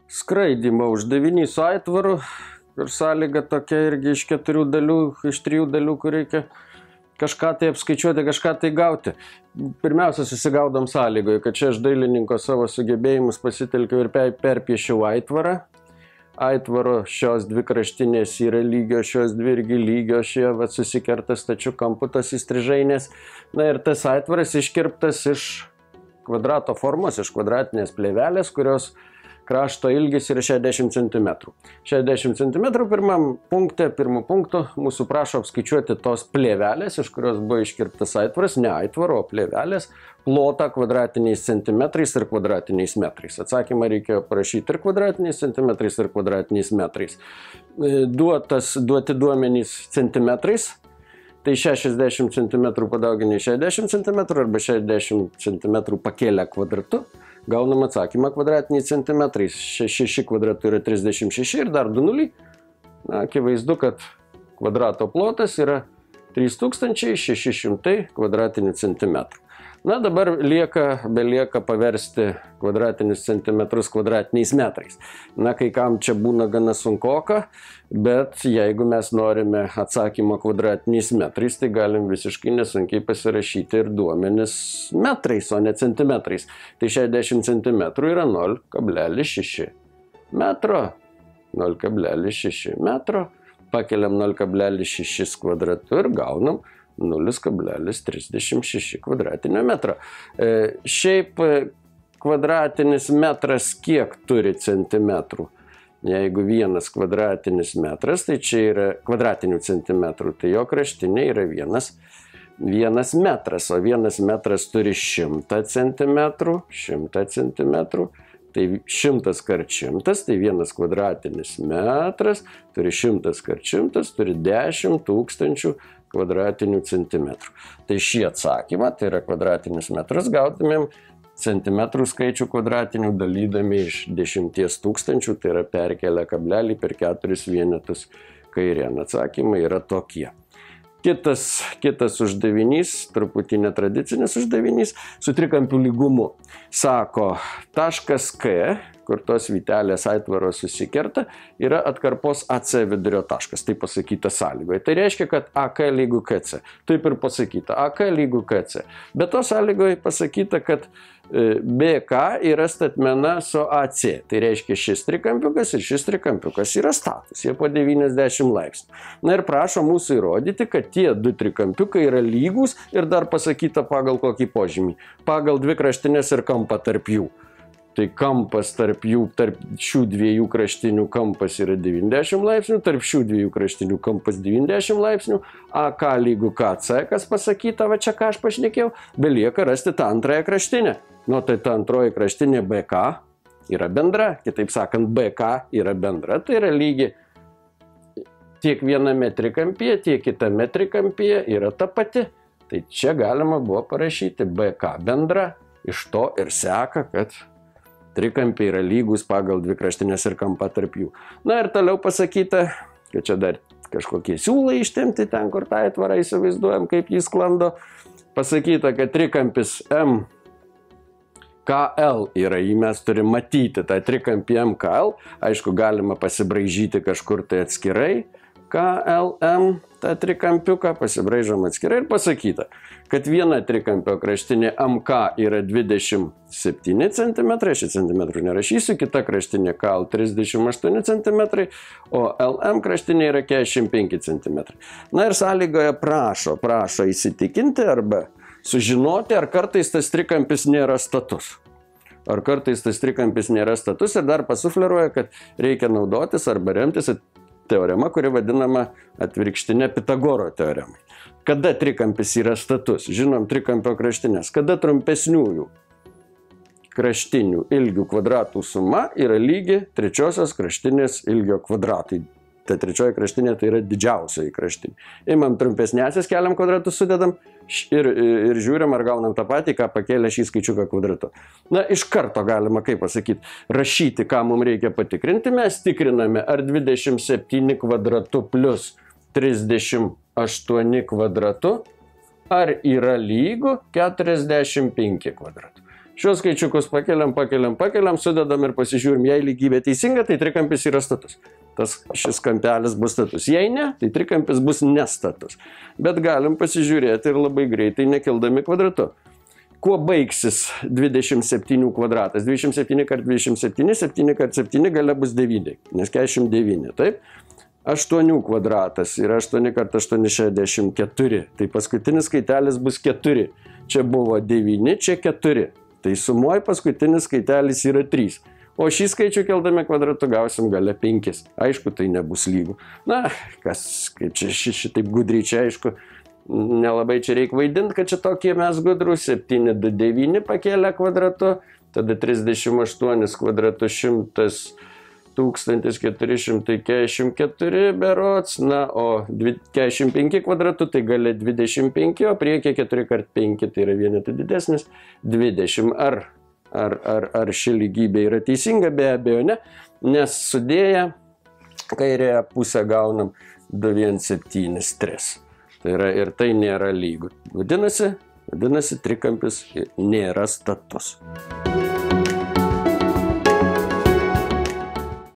Skraidymo uždavinys su aitvaru ir sąlyga tokia irgi iš 4 dalių, iš 3 dalių, kur reikia kažką tai apskaičiuoti, kažką tai gauti. Pirmiausia, susigaudom sąlygoje, kad čia aš dailininko savo sugebėjimus pasitelkiau ir perpiešiau aitvarą. Aitvaro šios dvi kraštinės yra lygios, šios dvi irgi lygios, šie susikerta stačių kampų tos įstrižainės. Na ir tas aitvaras iškirptas iš kvadrato formos, iš kvadratinės plėvelės, kurios krašto ilgis yra 60 cm. 60 cm pirmų punktų mūsų prašo apskaičiuoti tos plėvelės, iš kurios buvo iškirptas aitvaras, ne aitvaro, o plėvelės, plotą kvadratiniais centimetrais ir kvadratiniais metrais. Atsakymą reikėjo parašyti ir kvadratiniais centimetrais, ir kvadratiniais metrais. Duoti duomenys centimetrais, tai 60 cm padauginę 60 cm arba 60 cm pakėlę kvadratu. Gaunam atsakymą kvadratiniai centimetrais. 6 kvadratų yra 36 ir dar 2 nuliai. Na, akivaizdu, kad kvadrato plotas yra 3600 kvadratinių centimetrų. Na, dabar belieka paversti kvadratinius centimetrus kvadratiniais metrais. Na, kai kam čia būna gana sunkoka, bet jeigu mes norime atsakymą kvadratiniais metrais, tai galim visiškai nesunkiai pasirašyti ir duomenis metrais, o ne centimetrais. Tai 60 cm yra 0,6 metro. 0,6 metro. Pakeliam 0,6 kvadratu ir gaunam 0,36 kvadratinio metro. Šiaip kvadratinis metras kiek turi centimetrų? Jeigu vienas kvadratinis metras, tai čia yra kvadratinių centimetrų, tai jo kraštinė yra vienas metras, o vienas metras turi 100 centimetrų, 100 centimetrų. Tai 100 kart 100, tai vienas kvadratinis metras turi 100 kart 100, turi 10 000 kvadratinių centimetrų. Tai šį atsakymą, tai yra kvadratinis metras, gautumėm centimetrų skaičių kvadratinių dalydami iš 10 000, tai yra perkelę kablelį per 4 vienetus kairėn. Atsakymai yra tokie. Kitas uždavinys, truputį netradicinis uždavinys, su trikampių lygumu. Sako, taškas K, kur tos vytelės aitvaro susikerta, yra atkarpos AC vidurio taškas. Tai pasakyta sąlygoje. Tai reiškia, kad AK lygu KC. Taip ir pasakyta, AK lygu KC. Bet to sąlygoje pasakyta, kad BK yra statmena su AC. Tai reiškia, šis trikampiukas ir šis trikampiukas yra status. Jie po 90 laipsnių. Na ir prašo mūsų įrodyti, kad tie du trikampiukai yra lygus ir dar pasakyta pagal kokį požymį. Pagal dvi kraštinės ir kampą tarp jų. Tai kampas tarp šių dviejų kraštinių kampas yra 90 laipsnių, tarp šių dviejų kraštinių kampas 90 laipsnių, AK lygu KC, kas pasakyta, va čia ką aš pašnekėjau, belieka rasti tą antrąją kraštinę. Nu, tai ta antroji kraštinė BK yra bendra, kitaip sakant, BK yra bendra, tai yra lygi tiek viename trikampyje, tiek kitame trikampyje yra ta pati. Tai čia galima buvo parašyti BK bendra, iš to ir seka, kad trikampiai yra lygus pagal dvi kraštinės ir kampą tarp jų. Na ir toliau pasakyta, kad čia dar kažkokie siūlai ištempti ten, kur tą aitvarą įsivaizduojam, kaip jis sklando. Pasakyta, kad trikampis MKL yra, jį mes turim matyti, tą trikampį MKL. Aišku, galima pasibraižyti kažkur tai atskirai. KLM, tą trikampiuką, pasibraižom atskirai ir pasakyta, kad viena trikampio kraštinė MK yra 27 cm, šį centimetrų nerašysiu, kita kraštinė KL 38 cm, o LM kraštinė yra 45 cm. Na ir sąlygoje prašo įsitikinti arba sužinoti, ar kartais tas trikampis nėra status. Ar kartais tas trikampis nėra status ir dar pasufleruoja, kad reikia naudotis arba remtis teorema, kuri vadinama atvirkštinė Pitagoro teorema. Kada trikampis yra status? Žinom trikampio kraštinės. Kada trumpesniųjų kraštinių ilgių kvadratų suma yra lygi trečiosios kraštinės ilgio kvadratui. Ta trečioji kraštinė tai yra didžiausioji kraštinė. Imam trumpesnėsias, keliam kvadratus, sudedam ir žiūrim, ar gaunam tą patį, ką pakėlė šį skaičiuką kvadratu. Na, iš karto galima, kaip pasakyti, rašyti, ką mums reikia patikrinti. Mes tikriname, ar 27 kvadratu plus 38 kvadratu, ar yra lygu 45 kvadratu. Šios skaičiukus pakeliam, sudedam ir pasižiūrim, jei lygybė teisinga, tai trikampis yra status. Šis kampelis bus status. Jei ne, tai trikampis bus nestatus. Bet galim pasižiūrėti ir labai greitai nekildami kvadratu. Kuo baigsis 27 kvadratas? 27 kart 27, 7 kart 7 gale bus 9, nes 49, taip? 8 kvadratas yra 8 kart 8, 64. Tai paskutinis skaitelis bus 4. Čia buvo 9, čia 4. Tai sumuoj paskutinis skaitelis yra 3. O šį skaičių keldami kvadratu gausim gale 5. Aišku, tai nebus lygų. Na, kas, kaip čia šitaip gudriai, čia aišku, nelabai čia reikia vaidinti, kad čia tokie mes gudrus. 7, 2, 9 pakėlę kvadratu, tada 38 kvadratu 100, 1444 berods, na, o 45 kvadratu tai gale 25, o priekyje 4 kart 5, tai yra vienetai didesnis, 20. Ar ši lygybė yra teisinga? Be abejo, ne, nes sudėję kairėje pusę gaunam 2,173. Tai yra ir tai nėra lygu. Vadinasi, trikampis nėra status.